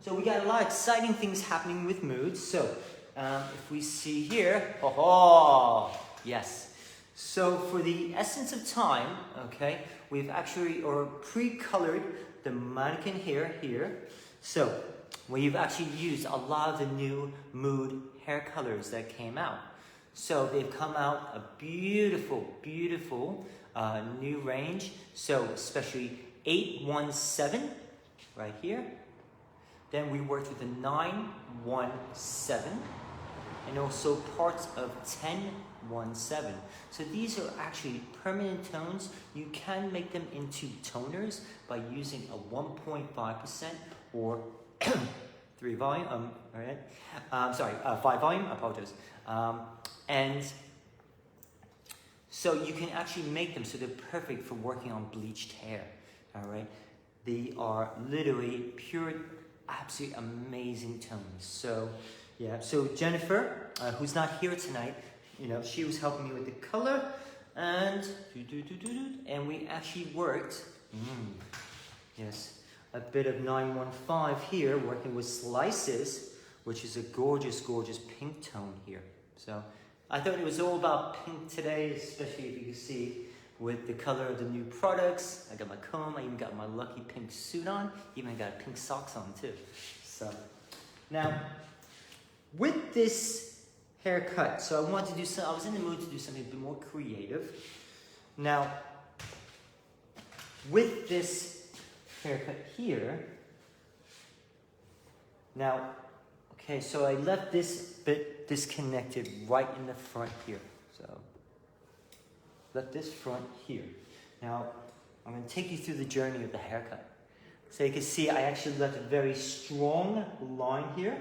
So we got a lot of exciting things happening with moods. So if we see here, oh, yes. So for the essence of time, okay, we've actually pre-colored the mannequin hair here. So we've actually used a lot of the new mood hair colors that came out. So they've come out a beautiful, beautiful new range. So especially 817 right here. Then we worked with the 917 and also parts of 1017. So these are actually permanent tones. You can make them into toners by using a 1.5% or 3 volume, all right? 5 volume, I apologize. And so you can actually make them so they're perfect for working on bleached hair, all right? They are literally pure, absolutely amazing tones. So, yeah, so Jennifer, who's not here tonight, you know, she was helping me with the color, and we actually worked, yes, a bit of 915 here, working with Slices, which is a gorgeous, gorgeous pink tone here. So I thought it was all about pink today, especially if you can see with the color of the new products. I got my comb, I even got my lucky pink suit on, even got pink socks on too. So now with this haircut, so I wanted to do I was in the mood to do something a bit more creative. Now with this haircut here, now, okay, so I left this bit disconnected right in the front here. So left this front here. Now, I'm going to take you through the journey of the haircut. So you can see I actually left a very strong line here.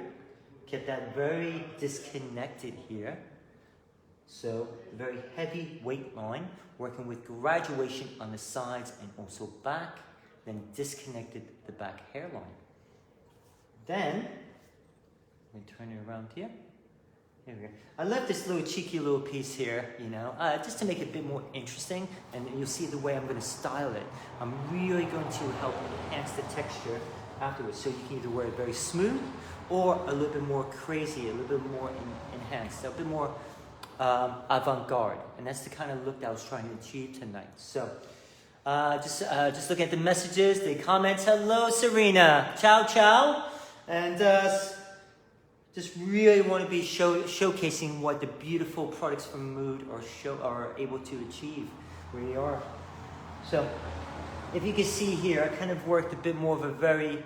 Kept that very disconnected here. So, very heavy weight line, working with graduation on the sides and also back, then disconnected the back hairline. Then, let me turn it around here. Here we go. I left this little cheeky little piece here, you know, just to make it a bit more interesting, and you'll see the way I'm going to style it. I'm really going to help enhance the texture afterwards, so you can either wear it very smooth or a little bit more crazy, a little bit more enhanced, a bit more avant-garde, and that's the kind of look that I was trying to achieve tonight. So just look at the messages, the comments. Hello, Serena. Ciao, ciao. And just really want to be showcasing what the beautiful products from Mood are able to achieve where you are. So if you can see here, I kind of worked a bit more of a very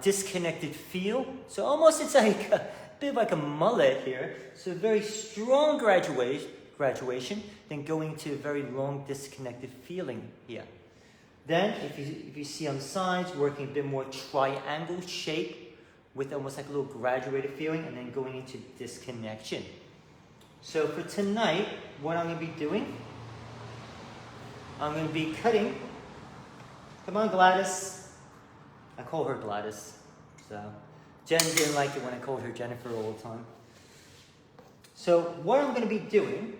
disconnected feel. So almost it's like a bit like a mullet here. So very strong graduation, then going to a very long disconnected feeling here. Then if you see on the sides, working a bit more triangle shape with almost like a little graduated feeling, and then going into disconnection. So for tonight, what I'm going to be doing, I'm going to be cutting. Come on, Gladys. I call her Gladys. So Jen didn't like it when I called her Jennifer all the time. So what I'm going to be doing,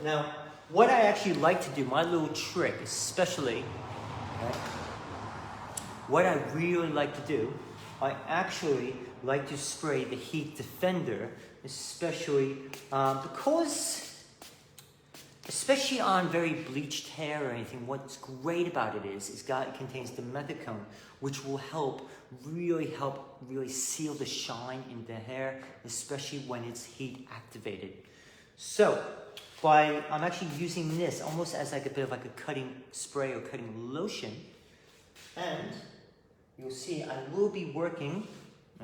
now what I actually like to do, my little trick especially, okay, what I really like to do, I actually like to spray the heat defender, especially because, especially on very bleached hair or anything, what's great about it is it contains the methicone, which will help really seal the shine in the hair, especially when it's heat activated. So I'm actually using this almost as like a bit of like a cutting spray or cutting lotion, and you'll see I will be working,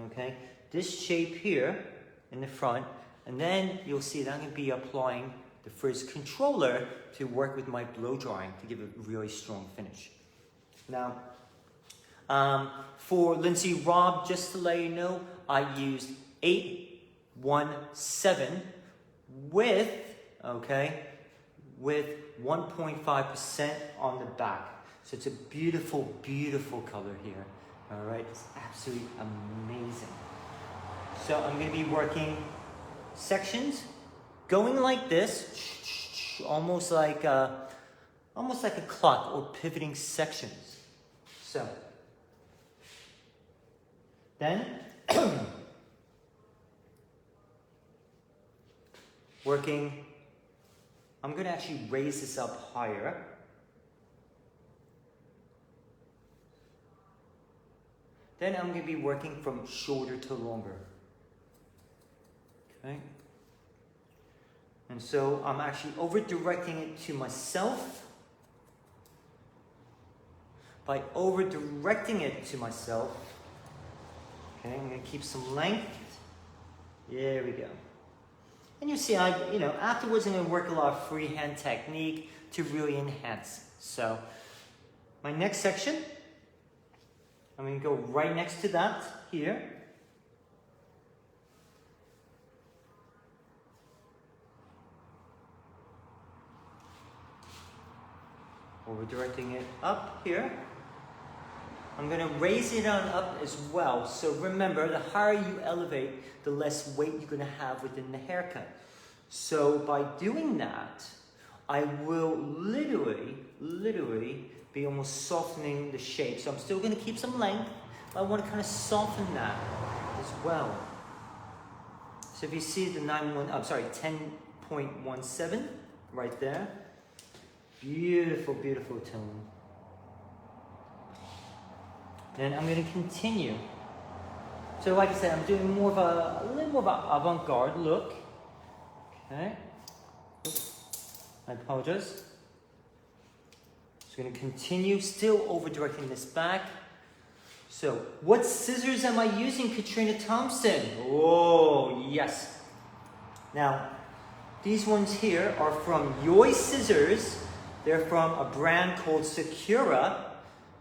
okay, this shape here in the front, and then you'll see that I'm going to be applying the frizz controller to work with my blow drying to give a really strong finish. Now, for Lindsay Rob, just to let you know, I used 817 with 1.5% on the back. So it's a beautiful, beautiful color here. All right, it's absolutely amazing. So I'm going to be working sections, going like this, almost like a clock or pivoting sections. So Then, working, I'm going to actually raise this up higher. Then I'm going to be working from shorter to longer. Okay? And so I'm actually over-directing it to myself. By over-directing it to myself, okay, I'm going to keep some length. There we go. And you see, afterwards I'm going to work a lot of freehand technique to really enhance. So, my next section, I'm going to go right next to that here. Over directing it up here. I'm going to raise it on up as well. So remember, the higher you elevate, the less weight you're going to have within the haircut. So by doing that, I will literally be almost softening the shape. So I'm still going to keep some length, but I want to kind of soften that as well. So if you see the 10.17 right there, beautiful, beautiful tone. Then I'm going to continue. So like I said, I'm doing more of a little more of an avant-garde look. Okay. Oops. I apologize. Just going to continue, still over-directing this back. So, what scissors am I using, Katrina Thompson? Oh, yes. Now, these ones here are from Yoi Scissors. They're from a brand called Sakura.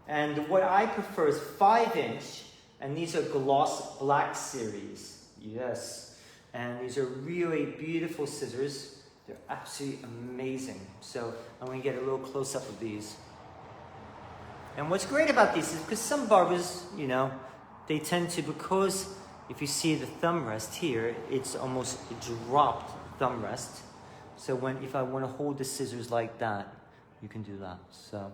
And what I prefer is 5-inch. And these are Gloss Black Series. Yes. And these are really beautiful scissors. They're absolutely amazing. So I'm going to get a little close-up of these. And what's great about these is because some barbers, they tend to, because if you see the thumb rest here, it's almost a dropped thumb rest. So if I want to hold the scissors like that, you can do that. So,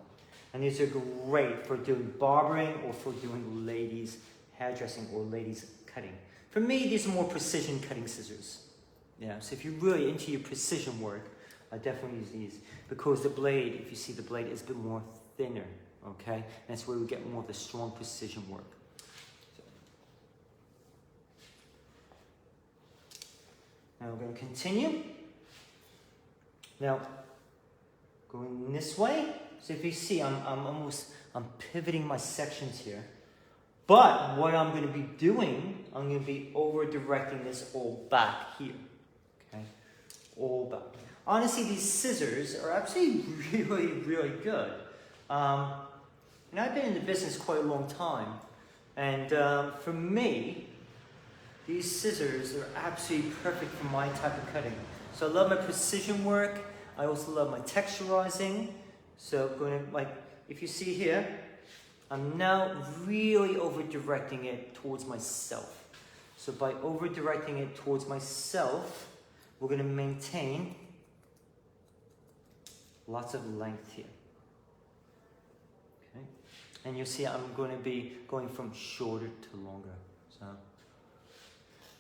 and these are great for doing barbering or for doing ladies hairdressing or ladies cutting. For me, these are more precision cutting scissors. Yeah, so if you're really into your precision work, I definitely use these because the blade, if you see the blade, is a bit more thinner, okay? And that's where we get more of the strong precision work. So. Now we're going to continue. Now, going this way. So if you see, I'm pivoting my sections here. But what I'm going to be doing, I'm going to be over-directing this all back here. Okay? All back. Honestly, these scissors are actually really, really good. I've been in the business quite a long time. And for me, these scissors are absolutely perfect for my type of cutting. So I love my precision work. I also love my texturizing. So if you see here, I'm now really over-directing it towards myself. So by over-directing it towards myself, we're going to maintain lots of length here. Okay? And you'll see I'm going to be going from shorter to longer. So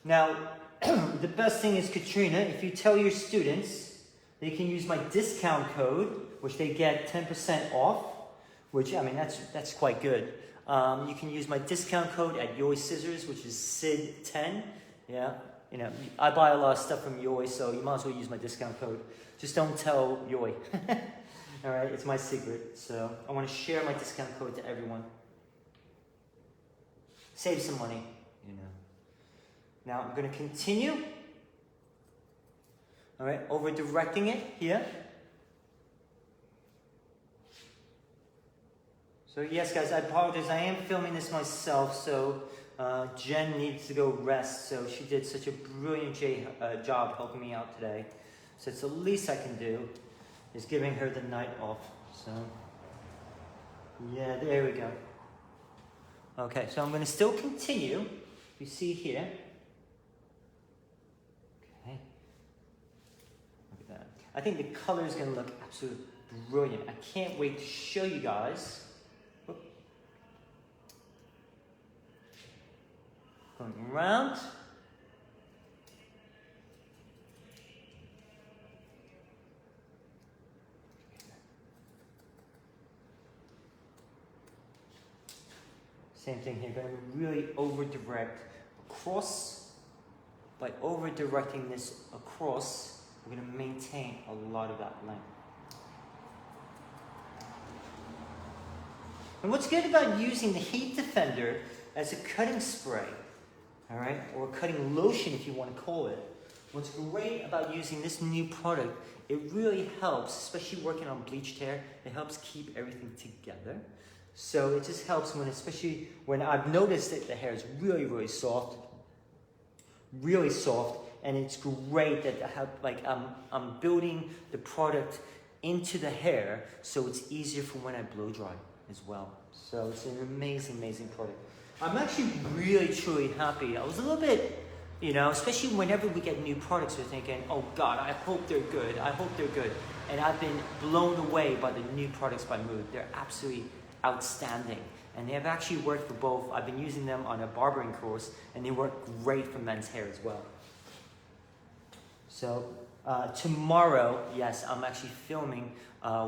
now, the best thing is, Katrina, if you tell your students they can use my discount code, which they get 10% off, which, that's quite good. You can use my discount code at Yoi Scissors, which is SID10. Yeah, I buy a lot of stuff from Yoi, so you might as well use my discount code. Just don't tell Yoi. All right, it's my secret. So I want to share my discount code to everyone. Save some money, Now I'm going to continue. All right, over-directing it here. So yes, guys, I apologize. I am filming this myself, so Jen needs to go rest. So she did such a brilliant job helping me out today. So it's the least I can do is giving her the night off. So yeah, there we go. Okay, so I'm going to still continue. You see here. Okay. Look at that. I think the color is going to look absolutely brilliant. I can't wait to show you guys. Going around. Same thing here, going to really over direct across. By over directing this across, we're going to maintain a lot of that length. And what's good about using the heat defender as a cutting spray, all right, or cutting lotion if you want to call it, what's great about using this new product, it really helps, especially working on bleached hair, it helps keep everything together. So it just helps when, especially when I've noticed that the hair is really, really soft, and it's great that I have, like, I'm building the product into the hair, so it's easier for when I blow dry as well. So it's an amazing, amazing product. I'm actually really, truly happy. I was a little bit, you know, especially whenever we get new products, we're thinking, oh God, I hope they're good. I hope they're good. And I've been blown away by the new products by Mood. They're absolutely outstanding. And they have actually worked for both. I've been using them on a barbering course, and they work great for men's hair as well. So tomorrow, yes, I'm actually filming,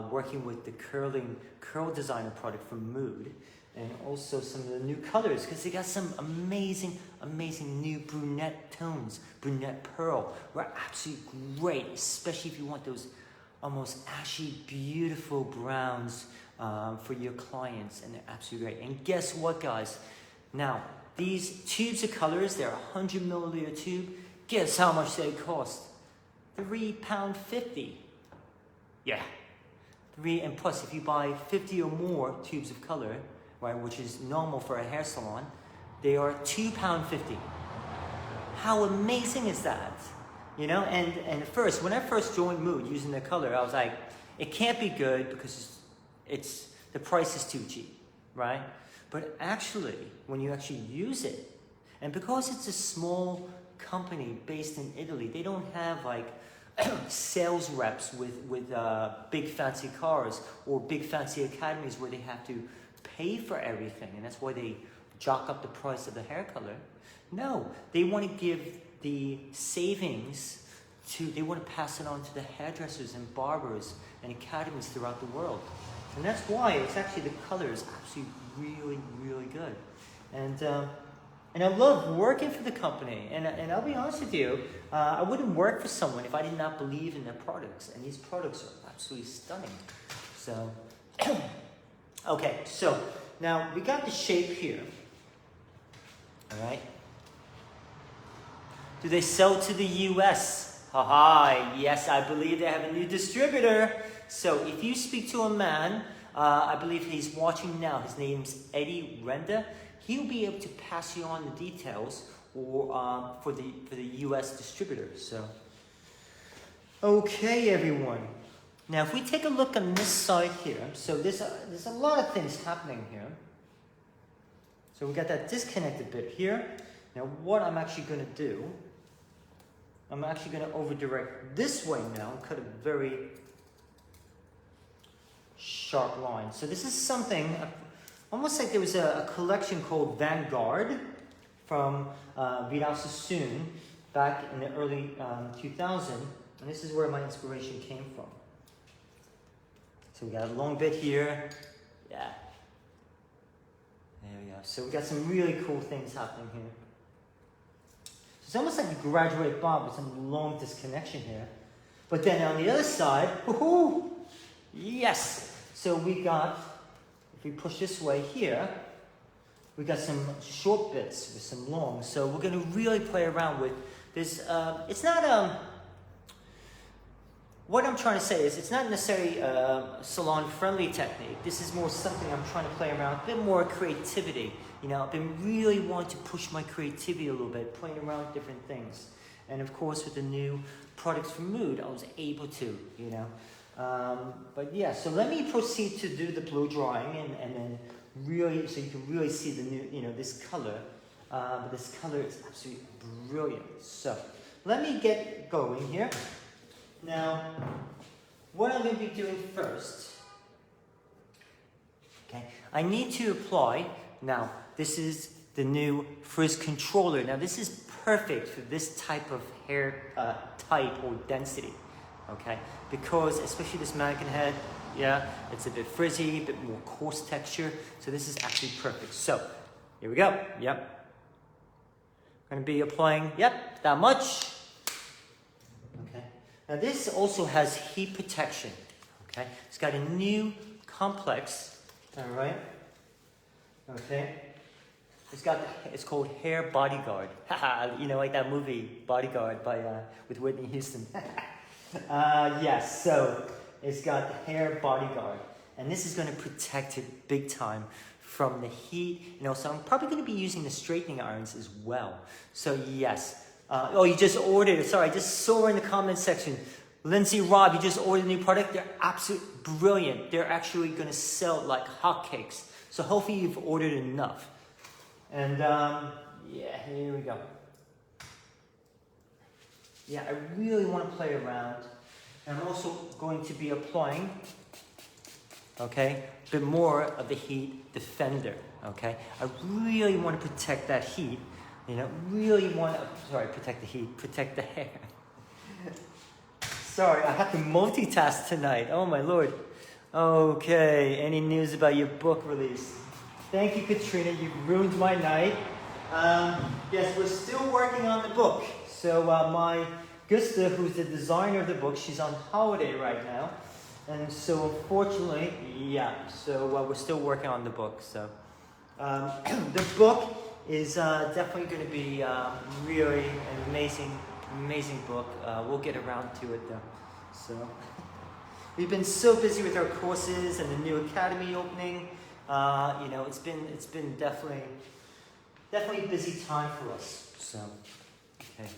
working with the curl designer product from Mood, and also some of the new colors, because they got some amazing, amazing new brunette tones, brunette pearl. We're absolutely great, especially if you want those almost ashy, beautiful browns for your clients, and they're absolutely great. And guess what, guys? Now, these tubes of colors, they're a 100 milliliter tube. Guess how much they cost? £3.50. Yeah. And plus, if you buy 50 or more tubes of color, right, which is normal for a hair salon, they are £2.50. How amazing is that? You know, and first, when I first joined Mood using the color, I was like, it can't be good because the price is too cheap, right? But actually, when you actually use it, and because it's a small company based in Italy, they don't have like sales reps with big fancy cars or big fancy academies where they have to pay for everything, and that's why they jock up the price of the hair color. No, they want to give the savings they want to pass it on to the hairdressers and barbers and academies throughout the world. And that's why it's actually, the color is absolutely really, really good. And I love working for the company. And I'll be honest with you, I wouldn't work for someone if I did not believe in their products. And these products are absolutely stunning. So, okay, so now we got the shape here. All right. Do they sell to the US? Haha, yes, I believe they have a new distributor. So if you speak to a man, I believe he's watching now, his name's Eddie Renda, he'll be able to pass you on the details or for the US distributor. So, okay, everyone. Now, if we take a look on this side here, so there's a lot of things happening here. So we got that disconnected bit here. Now, what I'm actually going to do, I'm actually going to over direct this way now and cut a very sharp line. So this is something almost like there was a collection called Vanguard from Vidal Sassoon back in the early 2000, and this is where my inspiration came from. So we got a long bit here, yeah. There we go. So we got some really cool things happening here. So it's almost like a graduate bob with some long disconnection here. But then on the other side, woohoo! Yes! So we got, if we push this way here, we got some short bits with some long. So we're going to really play around with this. It's not, what I'm trying to say is it's not necessarily a salon-friendly technique. This is more something I'm trying to play around, a bit more creativity. You know, I've been really wanting to push my creativity a little bit, playing around with different things. And of course, with the new products from Mood, I was able to, you know. But yeah, so let me proceed to do the blow drying and then really, so you can really see the new, you know, this color. But this color is absolutely brilliant. So let me get going here. Now, what I'm going to be doing first, okay, I need to apply, now, this is the new frizz controller. Now this is perfect for this type of hair type or density, okay? Because especially this mannequin head, yeah, it's a bit frizzy, a bit more coarse texture. So this is actually perfect. So here we go, yep. Gonna be applying, yep, that much. Okay, now this also has heat protection, okay? It's got a new complex, all right? Okay. It's called Hair Bodyguard. You know, like that movie Bodyguard by with Whitney Houston. Yes, so it's got the Hair Bodyguard, and this is going to protect it big time from the heat. You know, so I'm probably going to be using the straightening irons as well. So yes. Oh, you just ordered. Sorry, I just saw in the comment section. Lindsay, Rob, you just ordered a new product. They're absolutely brilliant. They're actually going to sell like hotcakes. So hopefully you've ordered enough. And yeah, here we go. Yeah, I really want to play around. And I'm also going to be applying, okay, a bit more of the heat defender, okay? I really want to protect that heat, you know, really want to, sorry, protect the heat, protect the hair. Sorry, I have to multitask tonight, oh my Lord. Okay, any news about your book release? Thank you, Katrina. You ruined my night. Yes, we're still working on the book. So my Gusta, who's the designer of the book, she's on holiday right now. And so unfortunately, yeah, so we're still working on the book. So the book is definitely going to be really an amazing book. We'll get around to it though. So we've been so busy with our courses and the new academy opening. You know, it's been definitely a busy time for us. So, okay.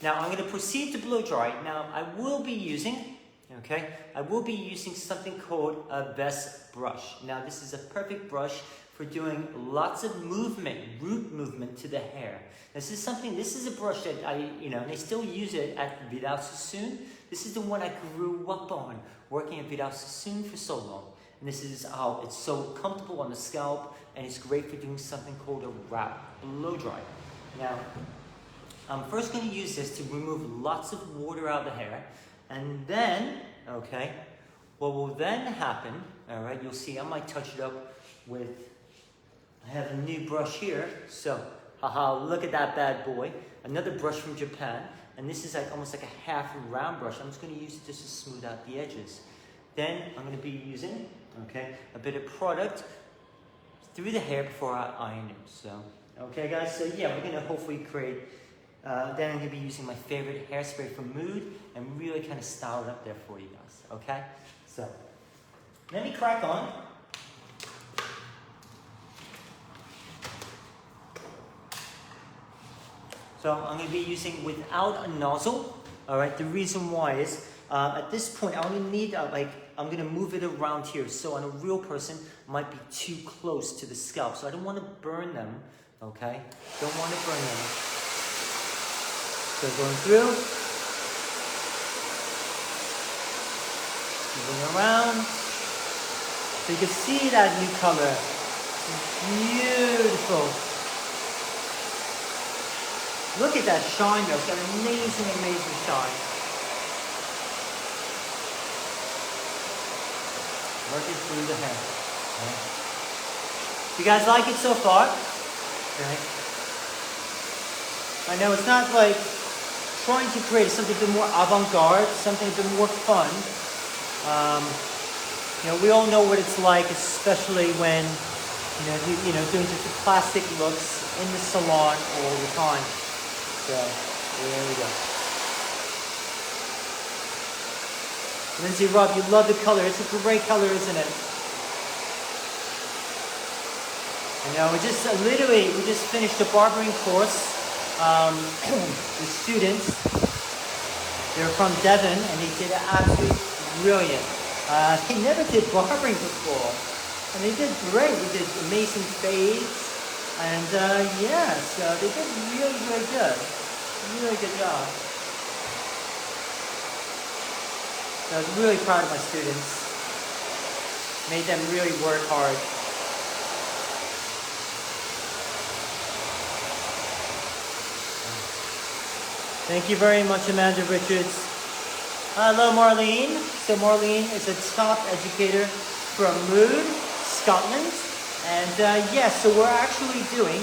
Now I'm going to proceed to blow dry. Now I will be using something called a vest brush. Now this is a perfect brush for doing lots of movement, root movement to the hair. This is a brush that and they still use it at Vidal Sassoon. This is the one I grew up on, working at Vidal Sassoon for so long. And this is how it's so comfortable on the scalp, and it's great for doing something called a wrap blow dry. Now, I'm first going to use this to remove lots of water out of the hair, and then, okay, what will then happen, all right, you'll see I might touch it up with, I have a new brush here, so, haha, look at that bad boy, another brush from Japan, and this is like almost like a half round brush. I'm just going to use it just to smooth out the edges. Then I'm going to be using, okay, a bit of product through the hair before I iron it. So, okay guys, so yeah, we're going to hopefully create, then I'm going to be using my favorite hairspray from Mood and really kind of style it up there for you guys, okay? So, let me crack on. So I'm going to be using without a nozzle, all right? The reason why is, at this point, I only need I'm going to move it around here. So on a real person, it might be too close to the scalp. So I don't want to burn them, okay? Don't want to burn them. So going through. Moving around. So you can see that new color. Beautiful. Look at that shine though. It's got an amazing shine. Working through the hair. Okay. You guys like it so far? Okay. I know it's not like trying to create something a bit more avant-garde, something a bit more fun. We all know what it's like, especially when doing just the classic looks in the salon all the time. So there we go. Lindsay, Rob, you love the color. It's a great color, isn't it? We just finished a barbering course. The students, they're from Devon, and they did absolutely brilliant. They never did barbering before, and they did great. We did amazing fades, and so they did really good. Really good job. So I was really proud of my students. Made them really work hard. Thank you very much, Amanda Richards. Hello, Marlene. So Marlene is a top educator from Mood, Scotland. And yes, so we're actually doing,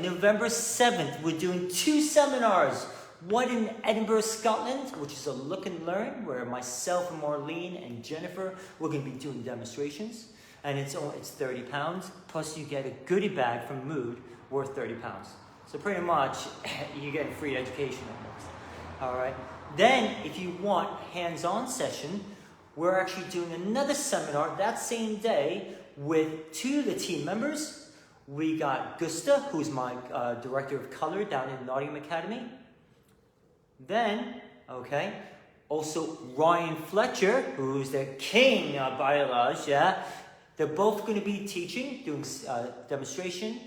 November 7th, we're doing 2 seminars. One in Edinburgh, Scotland, which is a look and learn, where myself and Marlene and Jennifer, we're going to be doing demonstrations. And it's £30, plus you get a goodie bag from Mood worth £30. So pretty much, you get free education almost. All right. Then, if you want hands-on session, we're actually doing another seminar that same day with 2 of the team members. We got Gusta, who's my director of color down in Nottingham Academy. Then, okay, also Ryan Fletcher, who's the king of biology, yeah. They're both going to be teaching, doing demonstration,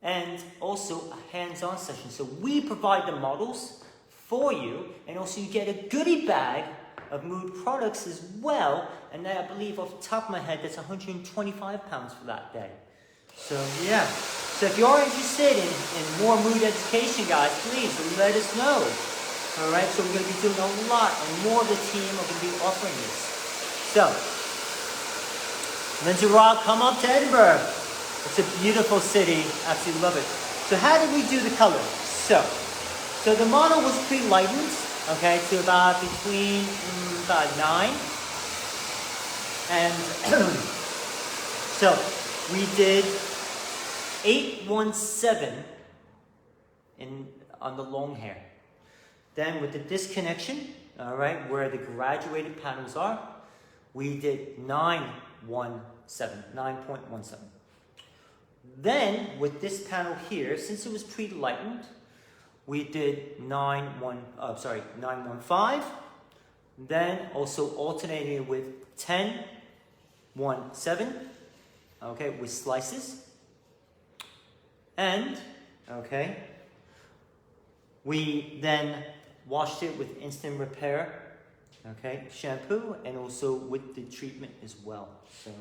and also a hands-on session. So we provide the models for you, and also you get a goodie bag of Mood products as well. And I believe off the top of my head, that's £125 for that day. So yeah, so if you're interested in more Mood education, guys, please let us know. All right, so we're going to be doing a lot, and more of the team are going to be offering this. So, Lindsay Rock, come up to Edinburgh. It's a beautiful city. Absolutely love it. So how did we do the color? So the model was pre-lightened, okay, to about between about 9. And so we did 817 on the long hair. Then with the disconnection, all right, where the graduated panels are, we did 9.17. Then with this panel here, since it was pre-lightened, we did 915. Then also alternating with 1017, okay, with slices. And, okay, we then washed it with instant repair, okay, shampoo, and also with the treatment as well. So,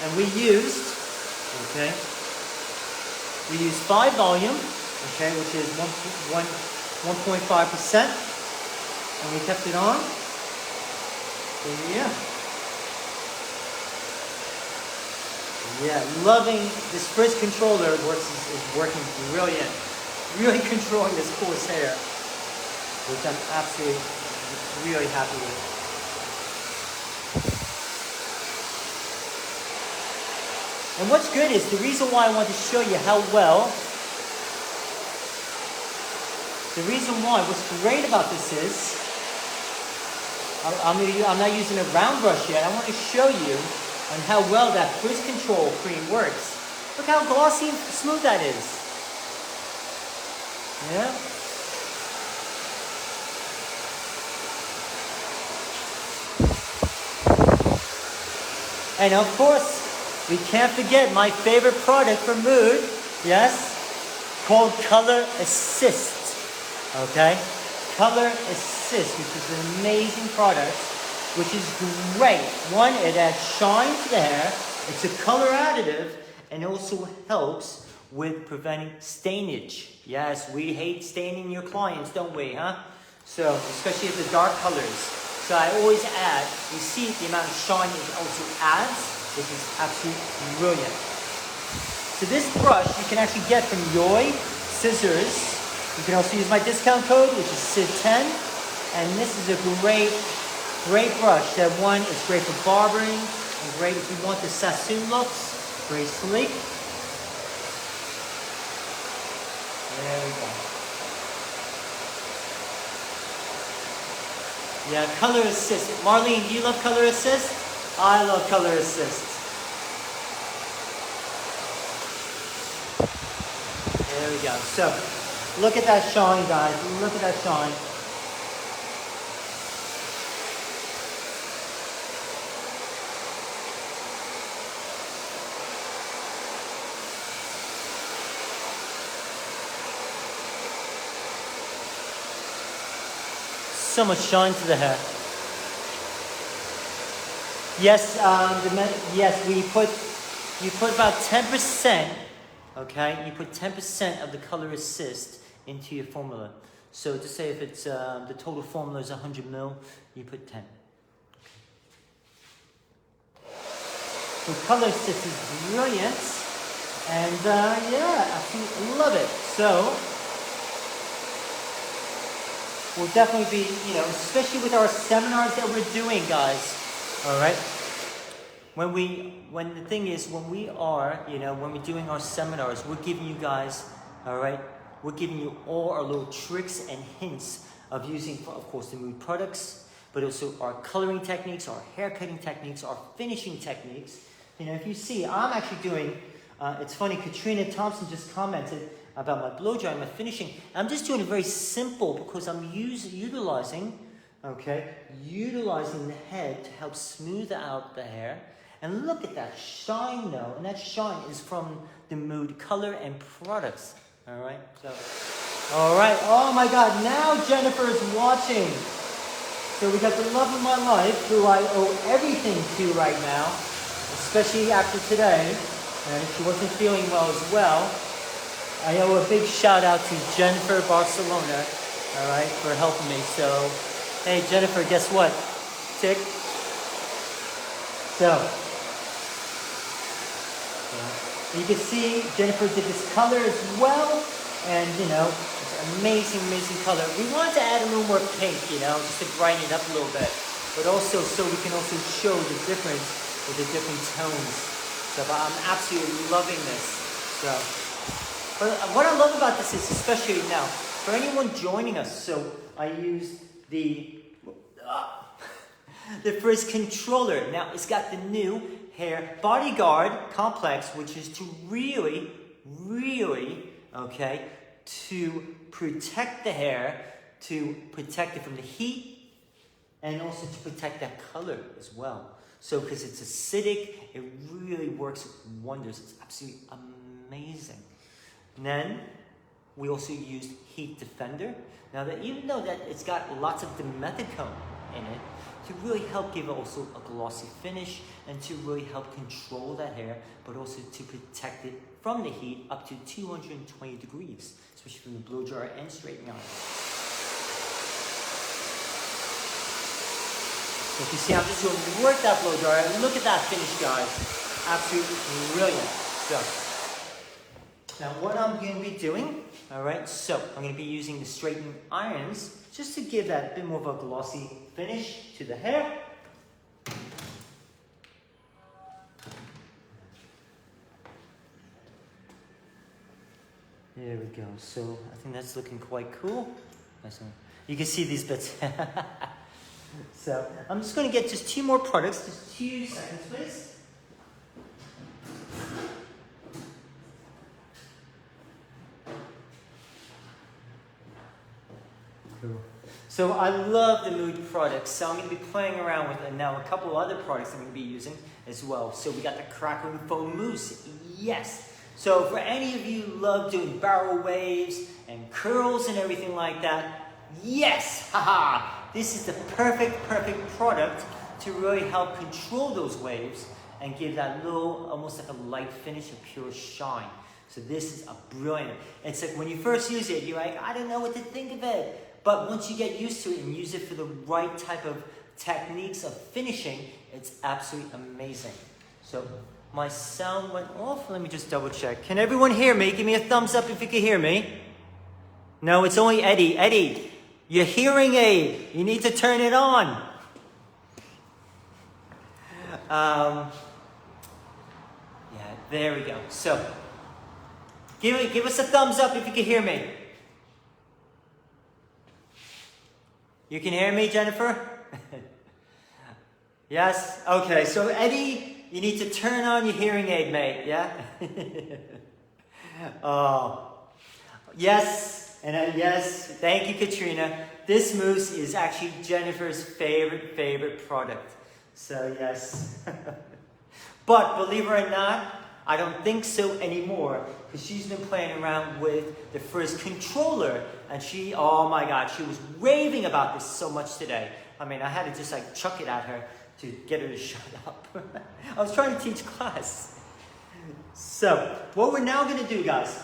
and we used 5 volume, okay, which is 1.5%, and we kept it on. So yeah, loving this frizz controller. Is working brilliant. Really controlling this coarse hair, which I'm absolutely really happy with. And what's good is the reason why I want to show you how well, what's great about this is, I'm not using a round brush yet. I want to show you on how well that frizz control cream works. Look how glossy and smooth that is. Yeah. And of course, we can't forget my favorite product from Mood, yes, called Color Assist, okay? Color Assist, which is an amazing product, which is great. One, it adds shine to the hair, it's a color additive, and also helps with preventing stainage. Yes, we hate staining your clients, don't we, huh? So, especially if the dark colors. So I always add, you see the amount of shine it also adds, which is absolutely brilliant. So this brush you can actually get from Yoi Scissors. You can also use my discount code, which is SID10. And this is a great brush. That one is great for barbering, and great if you want the Sassoon looks. Very sleek. There we go. Yeah, Color Assist. Marlene, do you love Color Assist? I love Color Assist. There we go. So, look at that shine, guys. Look at that shine. So much shine to the hair. Yes, you put about 10%, okay? You put 10% of the Color Assist into your formula. So to say if it's the total formula is 100 mil, you put 10. The color assist is brilliant, and yeah, I absolutely love it. So we'll definitely be, you know, especially with our seminars that we're doing, guys. All right. When the thing is, when we are, you know, when we're doing our seminars, we're giving you guys, all right, we're giving you all our little tricks and hints of using, of course, the Mood products, but also our coloring techniques, our hair cutting techniques, our finishing techniques. You know, if you see, I'm actually doing, it's funny, Katrina Thompson just commented about my blow dry and my finishing. I'm just doing it very simple because I'm utilizing the head to help smooth out the hair. And look at that shine though, and that shine is from the Mood color and products. All right, so, all right, oh my God, now Jennifer is watching. So we got the love of my life, who I owe everything to right now, especially after today, and she wasn't feeling well as well. I owe a big shout out to Jennifer Barcelona, all right, for helping me. So, hey Jennifer, guess what? Tick. So, you can see Jennifer did this color as well, and you know, it's an amazing, amazing color. We wanted to add a little more pink, you know, just to brighten it up a little bit, but also so we can also show the difference with the different tones. So, but I'm absolutely loving this. So, but what I love about this is, especially now, for anyone joining us, so I use the Frizz controller. Now, it's got the new Hair Bodyguard Complex, which is to really, okay, to protect the hair, to protect it from the heat, and also to protect that color as well. So, because it's acidic, it really works wonders. It's absolutely amazing. And then, we also used Heat Defender. Now, that even though that it's got lots of dimethicone in it, to really help give also a glossy finish and to really help control that hair, but also to protect it from the heat up to 220 degrees, especially from the blow dryer and straightening iron. So if you see, I'm just going to work that blow dryer. Look at that finish, guys. Absolutely brilliant. So, now what I'm going to be doing, all right, so I'm going to be using the straightening irons just to give that bit more of a glossy finish to the hair. There we go. So I think that's looking quite cool. You can see these bits. So I'm just going to get just 2 more products. Just 2 seconds, please. Cool. So I love the Mood products, so I'm going to be playing around with now a couple of other products I'm going to be using as well. So we got the crackling foam mousse, yes. So for any of you who love doing barrel waves and curls and everything like that, yes, haha, this is the perfect product to really help control those waves and give that little, almost like a light finish, a pure shine. So this is a brilliant, it's like when you first use it, you're like, I don't know what to think of it. But once you get used to it and use it for the right type of techniques of finishing, it's absolutely amazing. So my sound went off. Let me just double check. Can everyone hear me? Give me a thumbs up if you can hear me. No, it's only Eddie. Eddie, your hearing aid. You need to turn it on. Yeah, there we go. So give us a thumbs up if you can hear me. You can hear me, Jennifer? Yes? Okay, so Eddie, you need to turn on your hearing aid, mate, yeah? Oh, yes, and yes, thank you, Katrina. This mousse is actually Jennifer's favorite product. So, yes. But, believe it or not, I don't think so anymore, because she's been playing around with the Frizz controller, and she, oh my God, she was raving about this so much today. I mean, I had to just like chuck it at her to get her to shut up. I was trying to teach class. So, what we're now going to do, guys,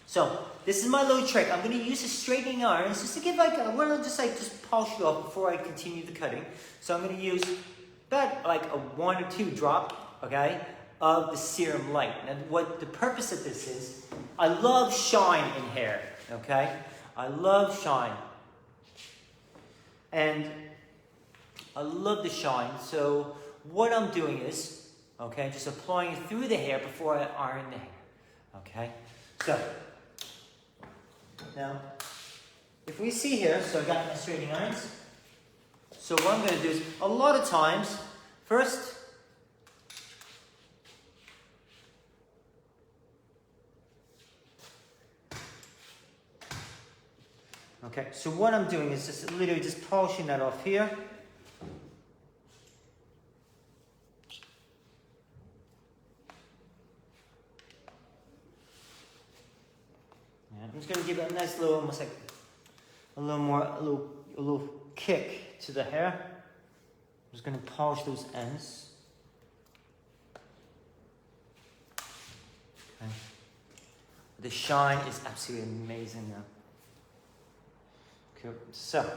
So this is my little trick. I'm going to use a straightening iron just to give I want to just polish it off before I continue the cutting. So I'm going to use about like a 1 or 2 drop, okay, of the serum light. And what the purpose of this is, I love shine in hair, okay? I love shine. And I love the shine. So what I'm doing is, okay, just applying it through the hair before I iron the hair, okay? So now, if we see here, so I got my straightening irons. So what I'm going to do is, a lot of times, first, okay, so what I'm doing is just literally just polishing that off here. I'm just going to give it a nice little, almost like a little kick to the hair. I'm just going to polish those ends. Okay. The shine is absolutely amazing now. Okay, so,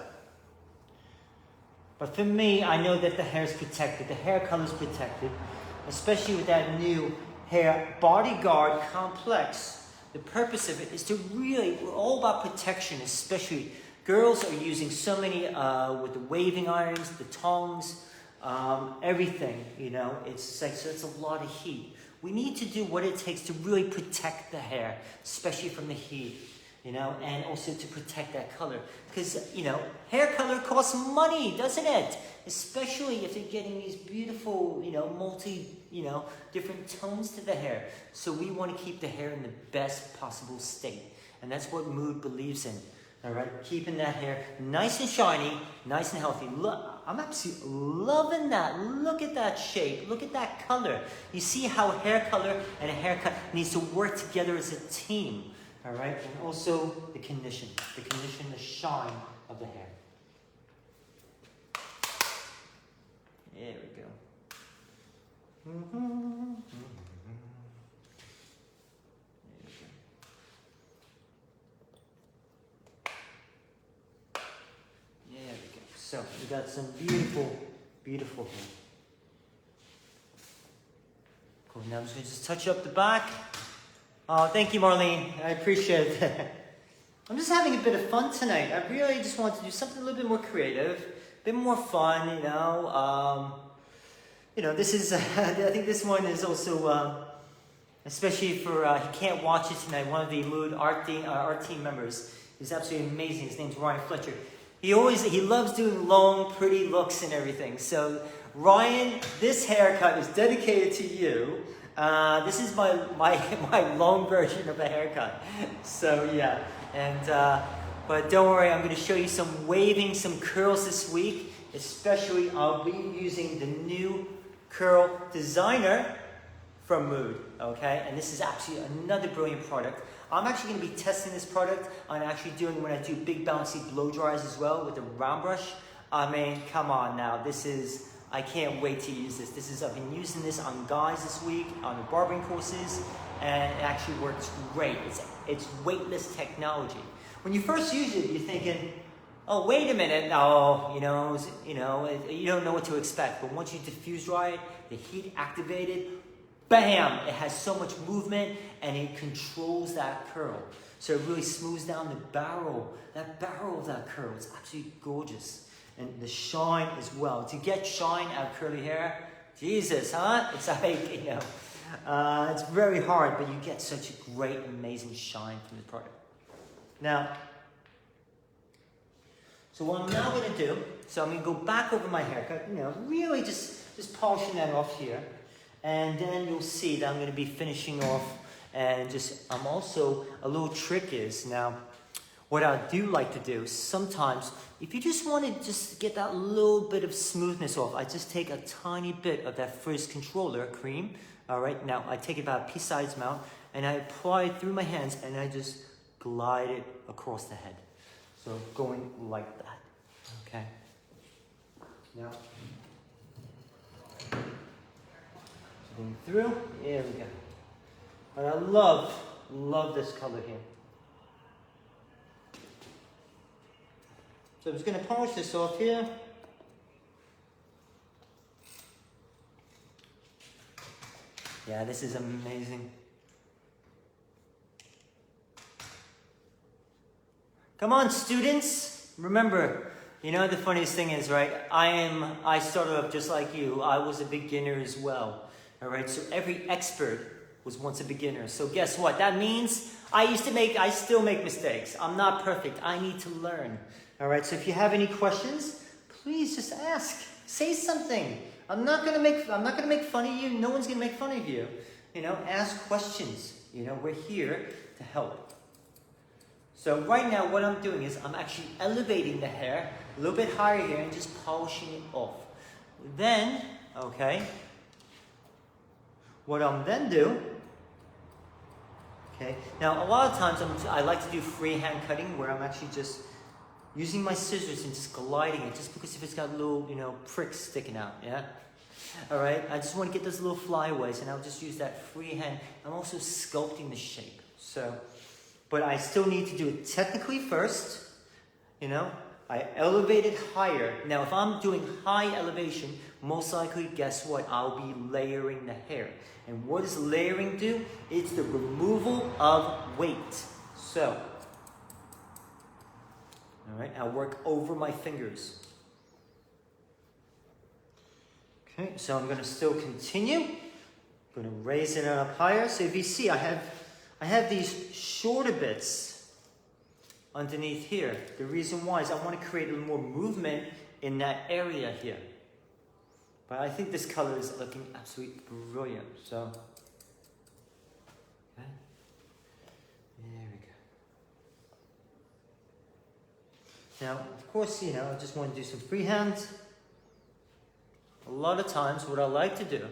but for me, I know that the hair is protected. The hair color is protected, especially with that new hair bodyguard complex. The purpose of it is to really, we're all about protection, especially girls are using so many, with the waving irons, the tongs, everything, you know, it's like, so it's a lot of heat. We need to do what it takes to really protect the hair, especially from the heat, you know, and also to protect that color. Because, you know, hair color costs money, doesn't it? Especially if you're getting these beautiful, you know, different tones to the hair. So we want to keep the hair in the best possible state. And that's what Mood believes in. All right, keeping that hair nice and shiny, nice and healthy. Look, I'm absolutely loving that. Look at that shape. Look at that color. You see how hair color and a haircut needs to work together as a team. All right, and also the condition, the shine of the hair. There we go. There we go. So we got some beautiful, beautiful hair. Cool. Now I'm just going to touch up the back. Oh, thank you, Marlene. I appreciate it. I'm just having a bit of fun tonight. I really just want to do something a little bit more creative, a bit more fun, you know. You know, this is, I think this one is also, especially for, he can't watch it tonight, one of the Mood art team members. He's absolutely amazing. His name's Ryan Fletcher. He loves doing long, pretty looks and everything. So, Ryan, this haircut is dedicated to you. This is my long version of a haircut. So yeah, and but don't worry, I'm going to show you some waving, some curls this week. Especially, I'll be using the new curl designer from Mood. Okay, and this is actually another brilliant product. I'm actually going to be testing this product on actually doing when I do big bouncy blow dries as well with a round brush. I mean, come on now, this is. I can't wait to use this. I've been using this on guys this week, on the barbering courses, and it actually works great. It's weightless technology. When you first use it, you're thinking, oh, wait a minute, no, you don't know what to expect. But once you diffuse dry it, the heat activated, bam, it has so much movement, and it controls that curl. So it really smooths down the barrel, of that curl. It's absolutely gorgeous. And the shine as well. To get shine out of curly hair, Jesus, huh? It's like, you know, it's very hard, but you get such a great, amazing shine from the product. Now, so what I'm now going to do, so I'm going to go back over my haircut, you know, really just polishing that off here. And then you'll see that I'm going to be finishing off, and I'm also, a little trick is, now, what I do like to do, sometimes, if you just want to just get that little bit of smoothness off, I just take a tiny bit of that frizz controller cream. All right, now I take about a pea-sized amount, and I apply it through my hands, and I just glide it across the head. So going like that, okay? Now, going through, there we go. And I love this color here. So I'm just going to polish this off here. Yeah, this is amazing. Come on, students. Remember, you know the funniest thing is, right? I started off just like you. I was a beginner as well. All right, so every expert was once a beginner. So guess what? That means I still make mistakes. I'm not perfect. I need to learn. All right, so if you have any questions, please just ask. Say something. I'm not gonna make fun of you. No one's gonna make fun of you. You know, ask questions. You know, we're here to help. So right now what I'm doing is I'm actually elevating the hair a little bit higher here and just polishing it off. Then, okay, what I'm then do, okay, now a lot of times I like to do freehand cutting where I'm actually just using my scissors and just gliding it, just because if it's got little, you know, pricks sticking out, yeah? All right, I just want to get those little flyaways and I'll just use that freehand. I'm also sculpting the shape, so. But I still need to do it technically first, you know. I elevate it higher. Now, if I'm doing high elevation, most likely, guess what? I'll be layering the hair. And what does layering do? It's the removal of weight. So, all right, I'll work over my fingers. Okay, so I'm gonna still continue. I'm gonna raise it up higher. So if you see, I have these shorter bits underneath here. The reason why is I want to create a little more movement in that area here. But I think this color is looking absolutely brilliant. So, okay. There we go. Now, of course, you know, I just want to do some freehand. A lot of times what I like to do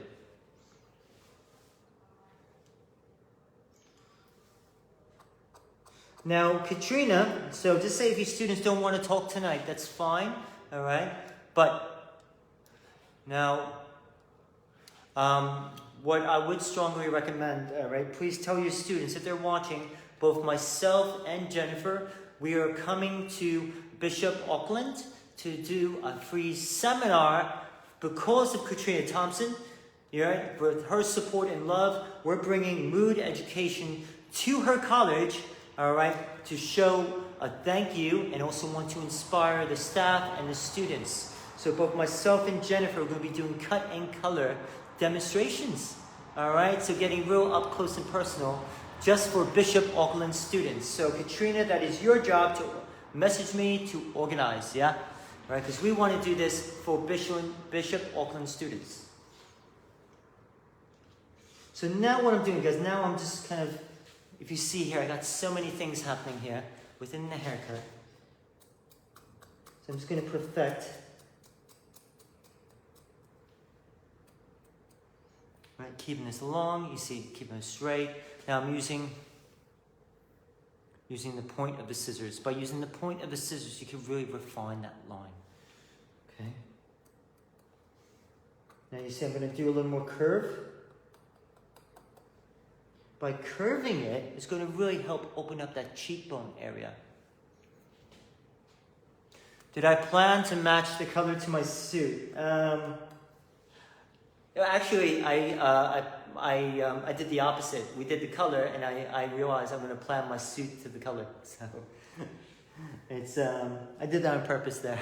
now, Katrina, so just say if your students don't want to talk tonight, that's fine, all right? But now, what I would strongly recommend, all right, please tell your students if they're watching, both myself and Jennifer, we are coming to Bishop Auckland to do a free seminar because of Katrina Thompson. Right? With her support and love, we're bringing mood education to her college, all right, to show a thank you and also want to inspire the staff and the students. So both myself and Jennifer are going to be doing cut and color demonstrations, all right? So getting real up close and personal just for Bishop Auckland students. So Katrina, that is your job to message me to organize, yeah? All right, because we want to do this for Bishop Auckland students. So now what I'm doing, guys, now I'm just kind of, if you see here, I got so many things happening here within the haircut. So I'm just going to perfect. Right, keeping this long, you see, keeping it straight. Now I'm using the point of the scissors. By using the point of the scissors, you can really refine that line. Okay. Now you see I'm going to do a little more curve. By curving it, it's going to really help open up that cheekbone area. Did I plan to match the color to my suit? Actually, I did the opposite. We did the color, and I realized I'm going to plan my suit to the color. So it's I did that on purpose there.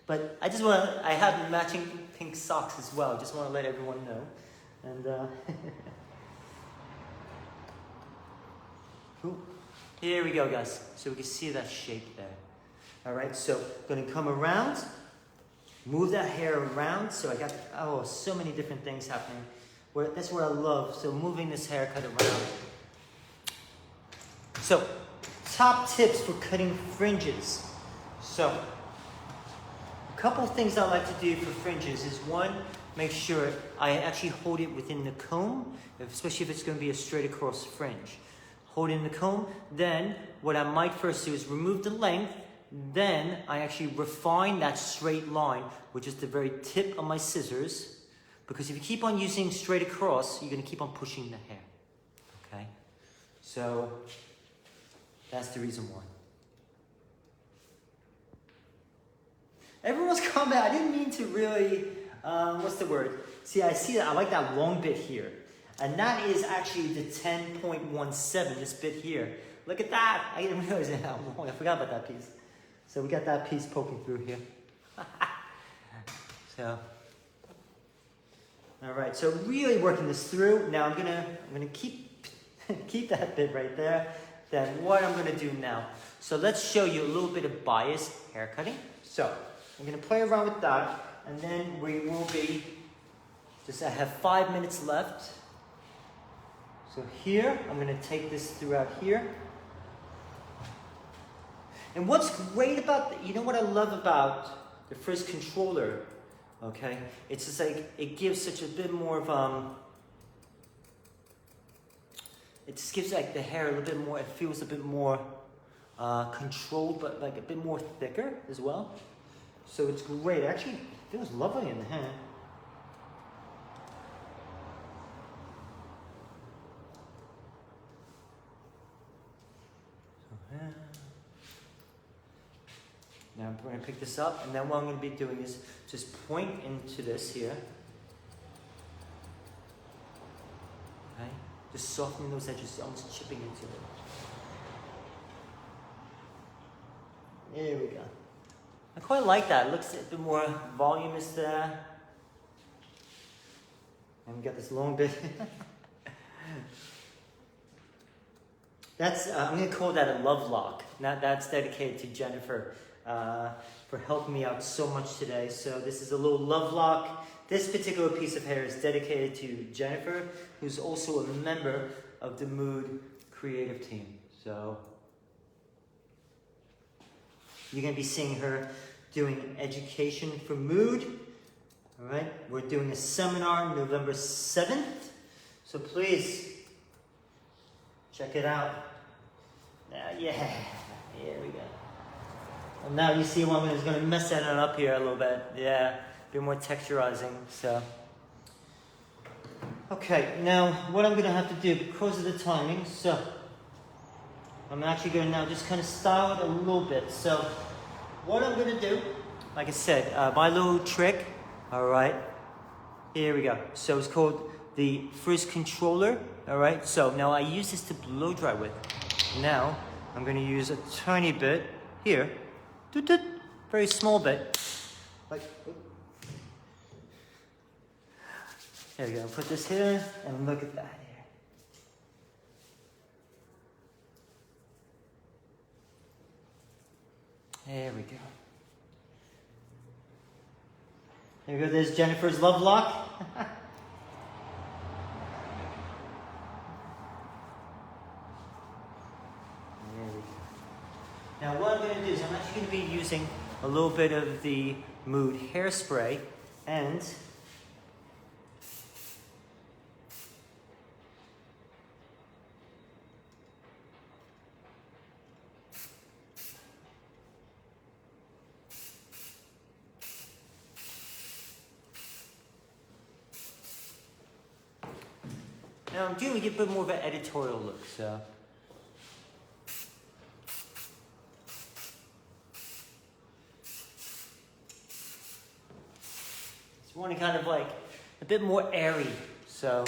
But I have matching pink socks as well. Just want to let everyone know. And cool. Here we go, guys. So we can see that shape there. All right, so going to come around, move that hair around. So I got, so many different things happening. That's what I love. So moving this haircut around. So top tips for cutting fringes. So a couple of things I like to do for fringes is one, make sure I actually hold it within the comb, especially if it's going to be a straight across fringe. Hold it in the comb. Then what I might first do is remove the length. Then I actually refine that straight line, which is the very tip of my scissors. Because if you keep on using straight across, you're going to keep on pushing the hair. Okay? So that's the reason why. comment. I didn't mean to really, what's the word? See, I see that, I like that long bit here. And that is actually the 10.17, this bit here. Look at that. I didn't realize how long, I forgot about that piece. So we got that piece poking through here. So, all right, so really working this through. Now I'm gonna keep, keep that bit right there. Then what I'm gonna do now. So let's show you a little bit of bias haircutting. So I'm gonna play around with that, and then we will be, I have 5 minutes left. So here, I'm gonna take this throughout here. And what's great about, you know what I love about the first controller, okay? It's just like, it gives such a bit more of, it just gives like the hair a little bit more, it feels a bit more controlled, but like a bit more thicker as well. So it's great. Actually, it feels lovely in the hand. Now I'm going to pick this up, and then what I'm going to be doing is just point into this here. Okay, just softening those edges, almost chipping into it. There we go. I quite like that. It looks a bit more voluminous there. And we got this long bit. That's, I'm going to call that a love lock. Now that's dedicated to Jennifer for helping me out so much today. So this is a little love lock. This particular piece of hair is dedicated to Jennifer, who's also a member of the Mood creative team. So you're going to be seeing her doing education for Mood. All right, we're doing a seminar November 7th. So please check it out. Yeah, here we go. And now you see one is going to mess that up here a little bit. Yeah, a bit more texturizing. So, okay, now what I'm going to have to do because of the timing, so I'm actually going to now just kind of style it a little bit. So what I'm going to do, like I said, my little trick, all right, here we go. So it's called the first controller, all right. So now I use this to blow dry with. Now I'm going to use a tiny bit here, very small bit, like, there we go. Put this here and look at that here. There we go. There we go. There's Jennifer's love lock. Now what I'm going to do is I'm actually going to be using a little bit of the Mood hairspray, and now I'm doing a bit more of an editorial look, so. Want to kind of like a bit more airy, so,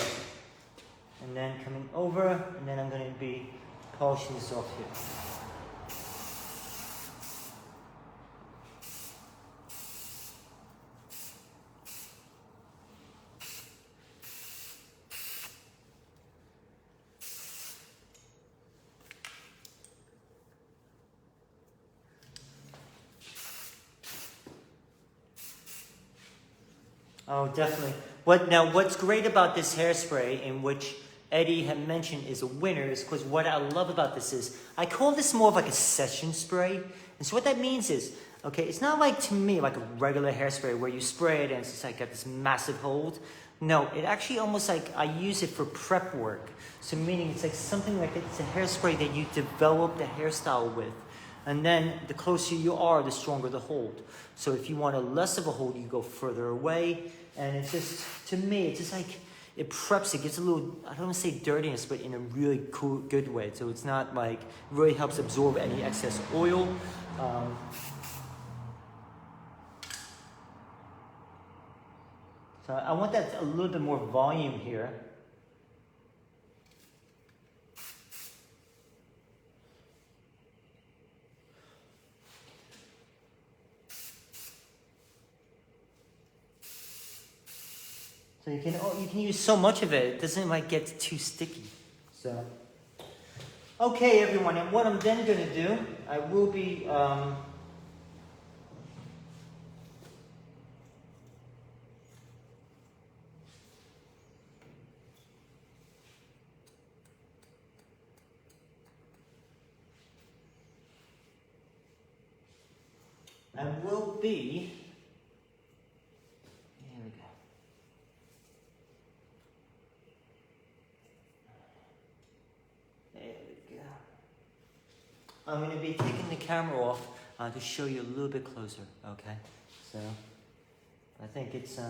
and then coming over, and then I'm going to be polishing this off here. Oh, definitely. What's great about this hairspray, in which Eddie had mentioned is a winner, is because what I love about this is, I call this more of like a session spray. And so what that means is, okay, it's not like, to me, like a regular hairspray where you spray it and it's just like got this massive hold. No, it actually almost like, I use it for prep work. So meaning it's like something like, it's a hairspray that you develop the hairstyle with. And then the closer you are, the stronger the hold. So if you want a less of a hold, you go further away. And it's just, to me, it's just like, it preps, it gets a little, I don't want to say dirtiness, but in a really cool, good way. So it's not like, it really helps absorb any excess oil. So I want that a little bit more volume here. So you can use so much of it, it doesn't like get too sticky. So, okay everyone, and what I'm then going to do, I will be, here we go. There we go. I'm going to be taking the camera off to show you a little bit closer, okay? So, I think it's, so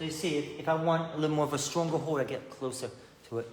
you see, if I want a little more of a stronger hold, I get closer to it.